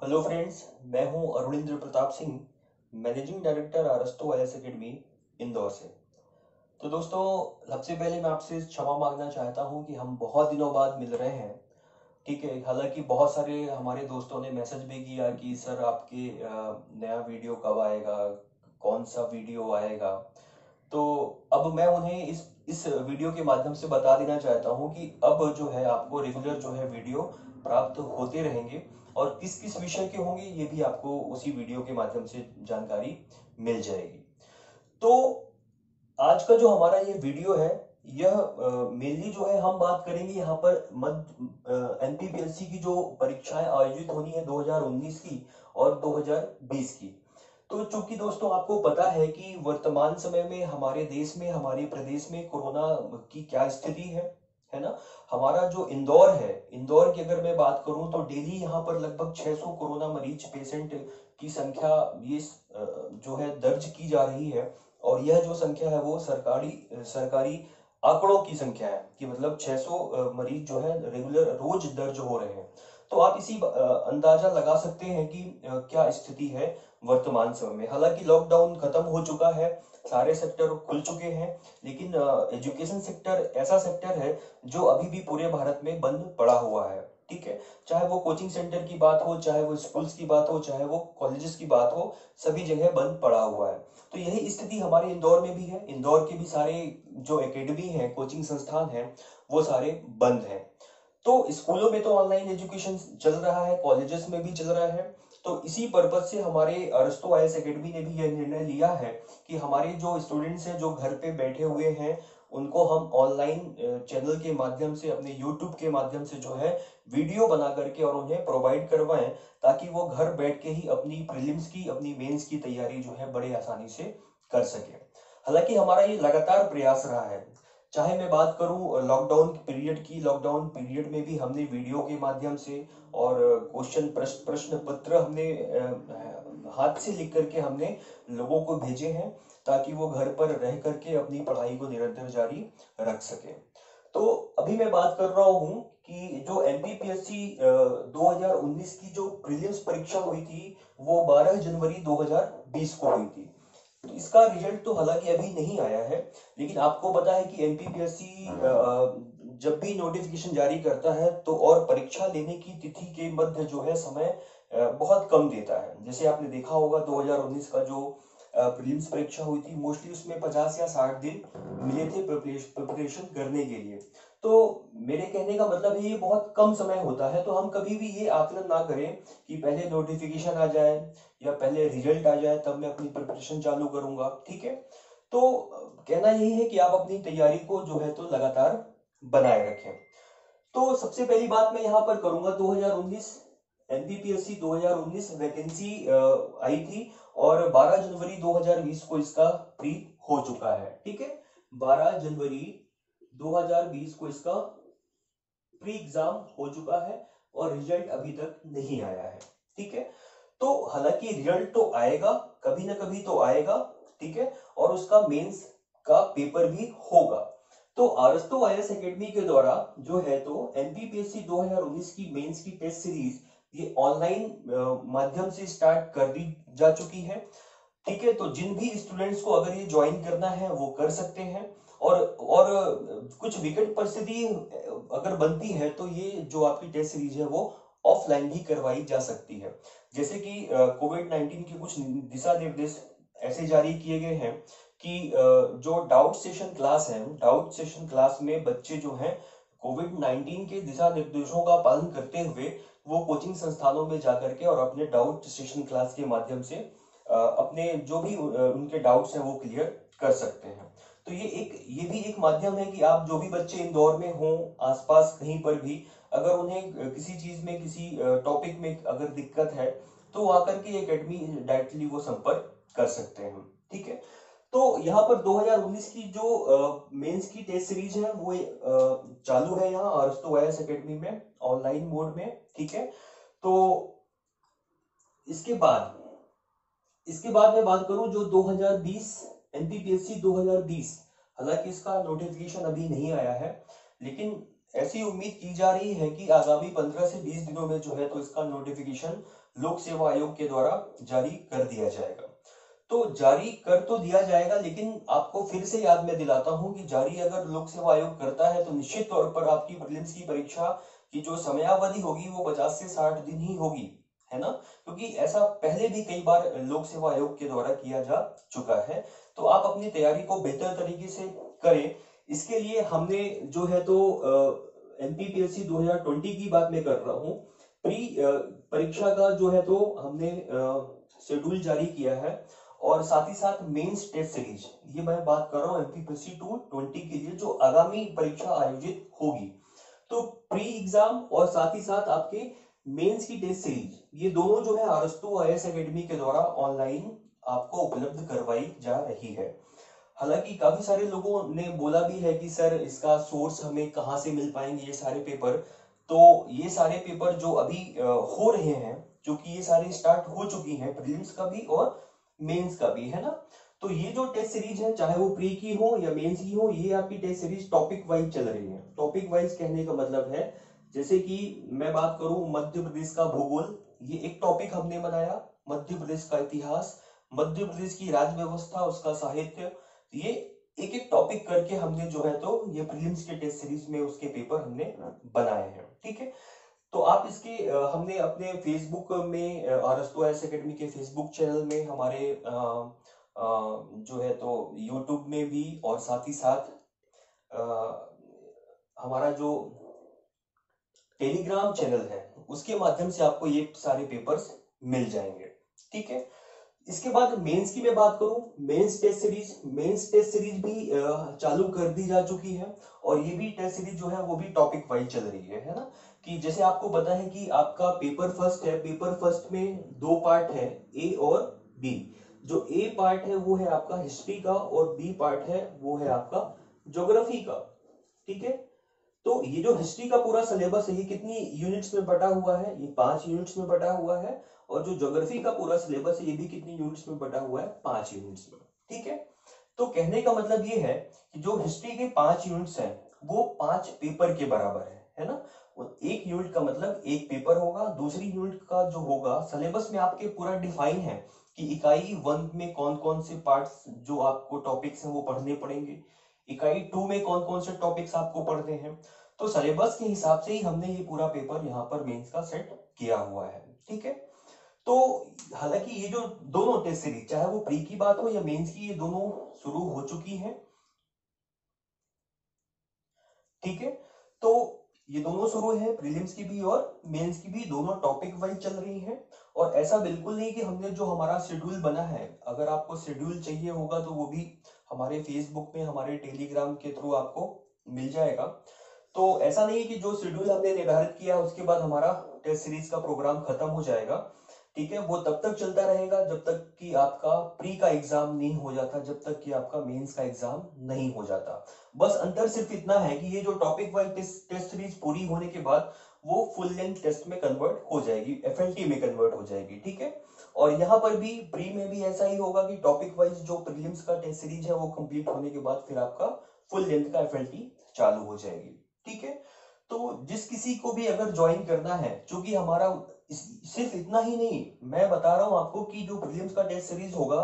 Hello friends, मैं हूं Arunendra Pratap Singh, managing director Arastu IAS academy Indore से। तो दोस्तों, सबसे पहले मैं आपसे क्षमा मांगना चाहता हूं कि हम बहुत दिनों बाद मिल रहे हैं। ठीक है, हालांकि बहुत सारे हमारे दोस्तों ने मैसेज भी किया कि सर आपके नया वीडियो कब आएगा, कौन सा वीडियो आएगा। तो अब मैं उन्हें इस वीडियो के माध्यम से बता देना चाहता हूं कि अब जो है आपको रेगुलर जो है वीडियो प्राप्त होते रहेंगे और किस किस विषय के होंगे ये भी आपको उसी वीडियो के माध्यम से जानकारी मिल जाएगी। तो आज का जो हमारा ये वीडियो है, यह मेनली जो है हम बात करेंगे यहाँ पर मध्य एनपीपीएससी की जो परीक्षाएं आयोजित होनी है 2019 की और 2020 की। तो चूंकि दोस्तों आपको पता है कि वर्तमान समय में हमारे देश में, हमारे प्रदेश में कोरोना की क्या स्थिति है ना। हमारा जो इंदौर है, इंदौर की अगर मैं बात करूं तो डेली यहाँ पर लगभग 600 कोरोना मरीज पेशेंट की संख्या ये जो है दर्ज की जा रही है। और यह जो संख्या है वो सरकारी सरकारी आंकड़ों की संख्या है कि मतलब 600 मरीज जो है रेगुलर रोज दर्ज हो रहे हैं। तो आप इसी अंदाजा लगा सकते हैं कि क्या स्थिति है वर्तमान समय में। हालांकि लॉकडाउन खत्म हो चुका है, सारे सेक्टर खुल चुके हैं, लेकिन एजुकेशन सेक्टर ऐसा सेक्टर है जो अभी भी पूरे भारत में बंद पड़ा हुआ है। ठीक है, चाहे वो कोचिंग सेंटर की बात हो, चाहे वो स्कूल्स की बात हो, चाहे वो कॉलेजेस की बात हो, सभी जगह बंद पड़ा हुआ है। तो यही स्थिति हमारे इंदौर में भी है। इंदौर के भी सारे जो एकेडमी है, कोचिंग संस्थान है, वो सारे बंद हैं। तो स्कूलों में तो ऑनलाइन एजुकेशन चल रहा है, कॉलेजेस में भी चल रहा है। तो इसी पर्पज से हमारे अरस्तु आईएएस एकेडमी ने भी यह निर्णय लिया है कि हमारे जो स्टूडेंट्स हैं जो घर पे बैठे हुए हैं, उनको हम ऑनलाइन चैनल के माध्यम से, अपने यूट्यूब के माध्यम से जो है वीडियो बना करके और उन्हें प्रोवाइड करवाएं, ताकि वो घर बैठ के ही अपनी प्रीलिम्स की, अपनी मेंस की तैयारी जो है बड़े आसानी से कर सके। हालांकि हमारा ये लगातार प्रयास रहा है। चाहे मैं बात करूं लॉकडाउन पीरियड की, लॉकडाउन पीरियड में भी हमने वीडियो के माध्यम से और क्वेश्चन प्रश्न प्रश्न पत्र हमने हाथ से लिख करके हमने लोगों को भेजे हैं, ताकि वो घर पर रह करके अपनी पढ़ाई को निरंतर जारी रख सके। तो अभी मैं बात कर रहा हूं कि जो एमपीपीएससी 2019 की जो प्रीलिम्स परीक्षा हुई थी, वो 12 जनवरी 2020 को हुई थी। तो इसका रिजल्ट तो हालांकि अभी नहीं आया है, लेकिन आपको पता है कि एनपीपीएससी जब भी नोटिफिकेशन जारी करता है तो और परीक्षा लेने की तिथि के मध्य जो है समय बहुत कम देता है। जैसे आपने देखा होगा 2019 का जो प्रीलिम्स परीक्षा हुई थी, मोस्टली उसमें 50 या 60 दिन मिले थे प्रिपरेशन करने के लिए। तो मेरे कहने का मतलब है ये बहुत कम समय होता है। तो हम कभी भी ये आकलन ना करें कि पहले नोटिफिकेशन आ जाए या पहले रिजल्ट आ जाए तब मैं अपनी प्रिपरेशन चालू करूंगा। ठीक है, तो कहना यही है कि आप अपनी तैयारी को जो है तो लगातार बनाए रखें। तो सबसे पहली बात मैं यहाँ पर करूंगा, 2019 एनपीपीएससी 2019 वैकेंसी आई थी और 12 जनवरी 2020 को इसका प्री हो चुका है। ठीक है, 12 जनवरी 2020 को इसका प्री एग्जाम हो चुका है और रिजल्ट अभी तक नहीं आया है। ठीक है, तो हालांकि रिजल्ट तो आएगा, कभी ना कभी तो आएगा। ठीक है, और उसका मेंस का पेपर भी होगा। तो आरस्तु आईएएस एकेडमी के द्वारा जो है तो एनपीपीएससी 2019 की मेंस की टेस्ट सीरीज ये ऑनलाइन माध्यम से स्टार्ट कर दी जा चुकी है। ठीक है, तो जिन भी स्टूडेंट्स को अगर ये ज्वाइन करना है वो कर सकते हैं। और कुछ विकट परिस्थिति अगर बनती है तो ये जो आपकी टेस्ट सीरीज है वो ऑफलाइन भी करवाई जा सकती है। जैसे कि कोविड 19 के कुछ दिशा निर्देश ऐसे जारी किए गए हैं कि जो डाउट सेशन क्लास है, डाउट सेशन क्लास में बच्चे जो हैं कोविड 19 के दिशा निर्देशों का पालन करते हुए वो कोचिंग संस्थानों में जाकर के और अपने डाउट सेशन क्लास के माध्यम से अपने जो भी उनके डाउट्स हैं वो क्लियर कर सकते हैं। तो ये भी एक माध्यम है कि आप जो भी बच्चे इंदौर में हों, आसपास कहीं पर भी, अगर उन्हें किसी चीज में, किसी टॉपिक में अगर दिक्कत है तो आकर के एकेडमी डायरेक्टली वो संपर्क कर सकते हैं। ठीक है, तो यहाँ पर 2019 की जो मेंस की टेस्ट सीरीज है वो चालू है यहाँ अरस्तु आईएएस एकेडमी में ऑनलाइन मोड में। ठीक है, तो इसके बाद मैं बात करूं जो 2020 एनपीपीएससी 2020, हालांकि इसका नोटिफिकेशन अभी नहीं आया है, लेकिन ऐसी उम्मीद की जा रही है कि आगामी 15 से 20 दिनों में जो है तो इसका नोटिफिकेशन लोक सेवा आयोग के द्वारा जारी कर दिया जाएगा। तो जारी कर तो दिया जाएगा, लेकिन आपको फिर से याद मैं दिलाता हूं कि जारी अगर लोक सेवा आयोग करता है तो निश्चित तौर पर आपकी प्रीलिम्स की परीक्षा की जो समयावधि होगी वो 50 से 60 दिन ही होगी, है ना। क्योंकि ऐसा पहले भी कई बार लोक सेवा आयोग के द्वारा किया जा चुका है। तो आप अपनी तैयारी को बेहतर तरीके से करें। इसके लिए हमने जो है तो एमपीपीएससी 2020 की बात मैं कर रहा हूँ, प्री परीक्षा का जो है तो हमने शेड्यूल जारी किया है, और साथ ही साथ मेंस टेस्ट सीरीज, ये मैं बात कर रहा हूँ एमपीपीएससी 2020 के लिए जो आगामी परीक्षा आयोजित होगी। तो प्री एग्जाम और साथ ही साथ आपके मेंस की टेस्ट सीरीज, ये दोनों जो है अरस्तु आईएएस एकेडमी के द्वारा ऑनलाइन आपको उपलब्ध करवाई जा रही है। हालांकि काफी सारे लोगों ने बोला भी है कि सर इसका सोर्स हमें कहाँ से मिल पाएंगे ये सारे पेपर। तो ये सारे पेपर जो अभी हो रहे हैं, क्योंकि ये सारे स्टार्ट हो चुकी हैं, प्रीलिम्स का भी और मेंस का भी, है ना। तो ये जो टेस्ट सीरीज है, चाहे वो प्री की हो या मेंस की हो, ये आपकी टेस्ट सीरीज टॉपिक वाइज चल रही है। टॉपिक वाइज कहने का मतलब है, जैसे कि मैं बात करूं मध्य प्रदेश का भूगोल, ये एक टॉपिक हमने बनाया। मध्य प्रदेश का इतिहास, मध्य प्रदेश की राज्य व्यवस्था, उसका साहित्य, ये एक एक टॉपिक करके हमने जो है तो ये प्रीलिम्स के टेस्ट सीरीज में उसके पेपर हमने बनाए हैं, ठीक है। तो आप इसके हमने अपने फेसबुक में अरस्तु आईएएस एकेडमी के फेसबुक चैनल में, हमारे जो है तो यूट्यूब में भी, और साथ ही साथ हमारा जो टेलीग्राम चैनल है उसके माध्यम से आपको ये सारे पेपर्स मिल जाएंगे, ठीक है। इसके बाद मेंस की मैं बात करूं, मेंस टेस्ट सीरीज भी चालू कर दी जा चुकी है, और ये भी टेस्ट सीरीज जो है वो भी टॉपिक वाइज चल रही है ना। कि जैसे आपको पता है कि आपका पेपर फर्स्ट है, पेपर फर्स्ट में दो पार्ट है, ए और बी। जो ए पार्ट है वो है आपका हिस्ट्री का, और बी पार्ट है वो है आपका ज्योग्राफी का, ठीक है। तो ये जो हिस्ट्री का पूरा सिलेबस है, ये कितनी यूनिट्स में बटा हुआ है, ये 5 यूनिट्स में बटा हुआ है। और जो ज्योग्राफी का पूरा सिलेबस है, ये भी कितनी यूनिट्स में बटा हुआ है, 5 यूनिट्स में, ठीक है। तो कहने का मतलब ये है कि जो हिस्ट्री के 5 यूनिट्स हैं वो 5 पेपर के बराबर है ना। एक यूनिट का मतलब एक पेपर होगा। दूसरी यूनिट का जो होगा, सिलेबस में आपके पूरा डिफाइन है कि इकाई 1 में कौन कौन से पार्ट्स जो आपको टॉपिक्स हैं वो पढ़ने पड़ेंगे, इकाई 2 में कौन कौन से टॉपिक्स आपको पढ़ने हैं। तो सिलेबस के हिसाब से ही हमने ये पूरा पेपर यहाँ पर मेंस का सेट किया हुआ है, ठीक है। तो हालांकि ये जो दोनों टेस्ट सीरीज, चाहे वो प्री की बात हो या मेंस की, ये दोनों शुरू हो चुकी हैं, ठीक है। तो ये दोनों शुरू है, प्रीलिम्स की भी और मेंस की भी, दोनों टॉपिक वाइज चल रही हैं। और ऐसा बिल्कुल नहीं कि हमने जो हमारा शेड्यूल बना है, अगर आपको शेड्यूल चाहिए होगा तो वो भी हमारे फेसबुक में, हमारे टेलीग्राम के थ्रू आपको मिल जाएगा। तो ऐसा नहीं कि जो शेड्यूल हमने निर्धारित किया उसके बाद हमारा टेस्ट सीरीज का प्रोग्राम खत्म हो जाएगा, ठीक है। वो तब तक चलता रहेगा जब तक कि आपका प्री का एग्जाम नहीं हो जाता, जब तक कि आपका मेंस का एग्जाम नहीं हो जाता। बस अंतर सिर्फ इतना है कि ये जो टॉपिक वाइज टेस्ट सीरीज पूरी होने के बाद वो फुल लेंथ टेस्ट में कन्वर्ट हो जाएगी, एफएलटी में कन्वर्ट हो जाएगी, ठीक है। और यहाँ पर भी प्री में भी ऐसा ही होगा कि टॉपिक वाइज जो प्रीलिम्स का टेस्ट सीरीज है वो कंप्लीट होने के बाद फिर आपका फुल लेंथ का एफएलटी चालू हो जाएगी, ठीक है। तो जिस किसी को भी अगर ज्वाइन करना है, क्योंकि हमारा सिर्फ इतना ही नहीं, मैं बता रहा हूं आपको कि जो प्रीलिम्स का टेस्ट सीरीज होगा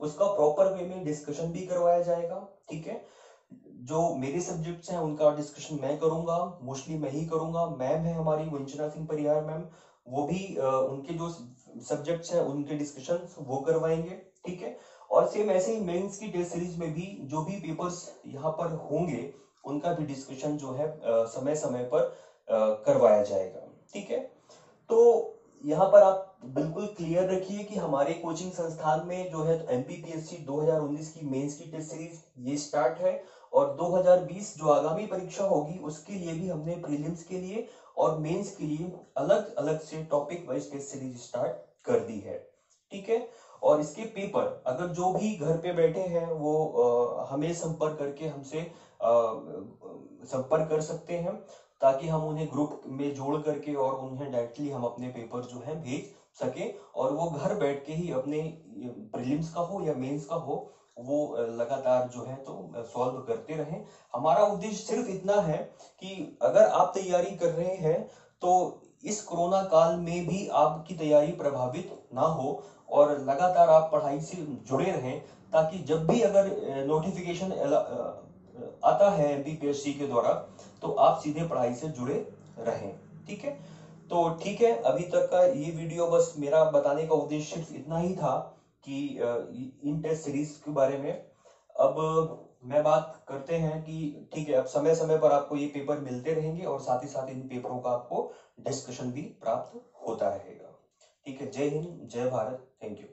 उसका प्रॉपर वे में डिस्कशन भी करवाया जाएगा, ठीक है। जो मेरे सब्जेक्ट्स हैं उनका डिस्कशन मैं करूंगा, मोस्टली मैं ही करूंगा। मैम है हमारी वंचना सिंह परिहार मैम, वो भी उनके जो सब्जेक्ट्स हैं उनके डिस्कशन वो करवाएंगे, ठीक है। और सेम ऐसे ही मेंस की टेस्ट सीरीज में भी जो भी पेपर्स यहाँ पर होंगे उनका भी डिस्कशन जो है समय समय पर करवाया जाएगा, ठीक है। तो यहाँ पर आप बिल्कुल क्लियर रखिए कि हमारे कोचिंग संस्थान में जो है एमपीपीएससी 2019 की मेंस की टेस्ट सीरीज ये स्टार्ट है, और 2020 जो आगामी परीक्षा होगी उसके लिए भी हमने प्रीलिम्स के लिए और मेंस के लिए अलग अलग से topic wise test series start कर दी है, ठीक है। और इसके पेपर अगर जो भी घर पे बैठे हैं वो हमें संपर्क करके हमसे संपर्क कर सकते हैं, ताकि हम उन्हें ग्रुप में जोड़ करके और उन्हें डायरेक्टली हम अपने पेपर जो है भेज सके, और वो घर बैठ के ही अपने प्रीलिम्स का हो या मेंस का हो वो लगातार जो है तो सॉल्व करते रहें। हमारा उद्देश्य सिर्फ इतना है कि अगर आप तैयारी कर रहे हैं तो इस कोरोना काल में भी आपकी तैयारी प्रभावित ना हो और लगातार आप पढ़ाई से जुड़े रहें, ताकि जब भी अगर नोटिफिकेशन आता है एमपीपीएससी के द्वारा तो आप सीधे पढ़ाई से जुड़े रहें। ठीक है, तो ठीक है, अभी तक का ये वीडियो बस मेरा बताने का उद्देश्य सिर्फ इतना ही था कि इन टेस्ट सीरीज के बारे में। अब मैं बात करते हैं कि ठीक है, अब समय समय पर आपको ये पेपर मिलते रहेंगे और साथ ही साथ इन पेपरों का आपको डिस्कशन भी प्राप्त होता रहेगा। ठीक है, जय हिंद, जय भारत, थैंक यू।